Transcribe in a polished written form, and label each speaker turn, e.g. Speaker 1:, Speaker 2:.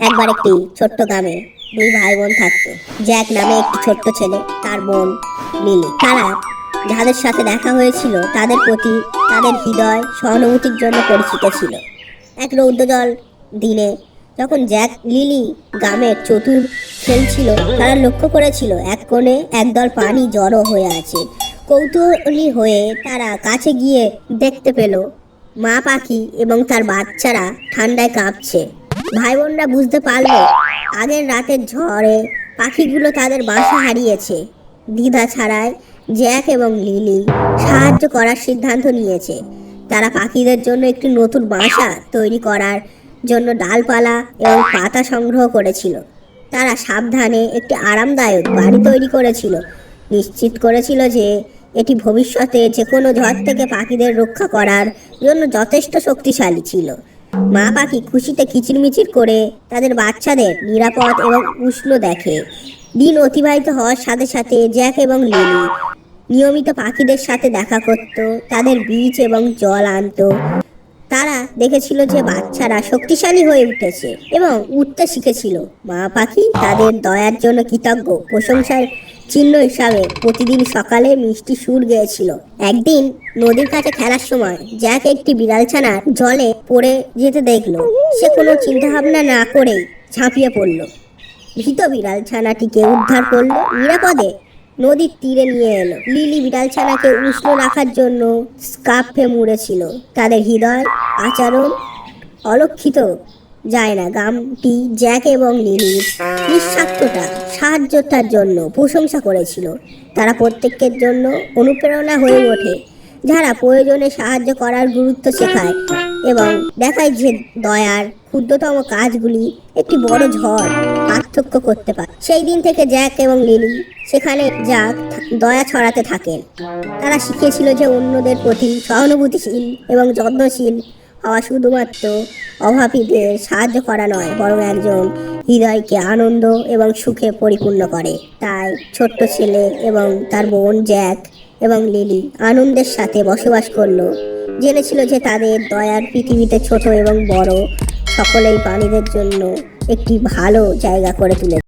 Speaker 1: একবার একটি ছোট্ট গ্রামে দুই ভাই বোন থাকতো। জ্যাক নামে একটি ছোট্ট ছেলে, তার বোন লিলি। তারা যাদের সাথে দেখা হয়েছিল তাদের প্রতি তাদের হৃদয় সহানুভূতির জন্য পরিচিত ছিল। এক রৌদ্রজল দিনে যখন জ্যাক লিলি গ্রামের চতুর খেলছিল, তারা লক্ষ্য করেছিল এক কোণে একদল পানি জড়ো হয়ে আছে। কৌতূহলী হয়ে তারা কাছে গিয়ে দেখতে পেল মা পাখি এবং তার বাচ্চারা ঠান্ডায় কাঁপছে। ভাই বোনরা বুঝতে পারল আগের রাতের ঝড়ে পাখিগুলো তাদের বাসা হারিয়েছে। দ্বিধা ছাড়াই জ্যাক এবং লিলি সাহায্য করার সিদ্ধান্ত নিয়েছে। তারা পাখিদের জন্য একটি নতুন বাসা তৈরি করার জন্য ডালপালা এবং পাতা সংগ্রহ করেছিল। তারা সাবধানে একটি আরামদায়ক বাড়ি তৈরি করেছিল, নিশ্চিত করেছিল যে এটি ভবিষ্যতে যে কোনো ঝড় থেকে পাখিদের রক্ষা করার জন্য যথেষ্ট শক্তিশালী ছিল। মা পাখি খুশিতে কিচিরমিচির করে তাদের বাচ্চাদের নিরাপদ এবং উষ্ণ দেখে। দিন অতিবাহিত হওয়ার সাথে সাথে জ্যাক এবং লিলি নিয়মিত পাখিদের সাথে দেখা করত, তাদের বীজ এবং জল আনত। তারা দেখেছিল যে বাচ্চারা শক্তিশালী হয়ে উঠেছে এবং উঠতে শিখেছিল। মা পাখি তাদের দয়ার জন্য কৃতজ্ঞ প্রশংসার চিহ্ন হিসাবে প্রতিদিন সকালে মিষ্টি সুর গেয়েছিল। একদিন নদীর কাছে খেলার সময় জ্যাক একটি বিড়ালছানা জলে পড়ে যেতে দেখলো। সে কোনো চিন্তাভাবনা না করেই ঝাঁপিয়ে পড়ল। ভীত বিড়ালছানাটিকে উদ্ধার করলো, নিরাপদে নদীর তীরে নিয়ে এলো। লিলি বিড়ালছানাকে উষ্ণ রাখার জন্য স্কার্ফে মুড়েছিল। তাদের হৃদয় আচরণ অলক্ষিত যায় না। গ্রামটি জ্যাক এবং লিলির নিঃস্বার্থতা সাহায্যতার জন্য প্রশংসা করেছিল। তারা প্রত্যেকের জন্য অনুপ্রেরণা হয়ে ওঠে, যারা প্রয়োজনে সাহায্য করার গুরুত্ব শেখায় এবং দেখায় যে দয়ার ক্ষুদ্রতম কাজগুলি একটি বড় ঝড় পার্থক্য করতে পারে। সেই দিন থেকে জ্যাক এবং লিলি সেখানে দয়া ছড়াতে থাকেন। তারা শিখেছিল যে অন্যদের প্রতি সহানুভূতিশীল এবং যত্নশীল হওয়া শুধুমাত্র অভাবীদের সাহায্য করা নয়, বরং একজন হৃদয়কে আনন্দ এবং সুখে পরিপূর্ণ করে। তাই ছোট্ট ছেলে এবং তার বোন জ্যাক এবং লিলি আনন্দের সাথে বসবাস করলো, জেনেছিল যে তাদের দয়ার পৃথিবীতে ছোট এবং বড় সকলেই প্রাণীদের জন্য একটি ভালো জায়গা করে তুলেছে।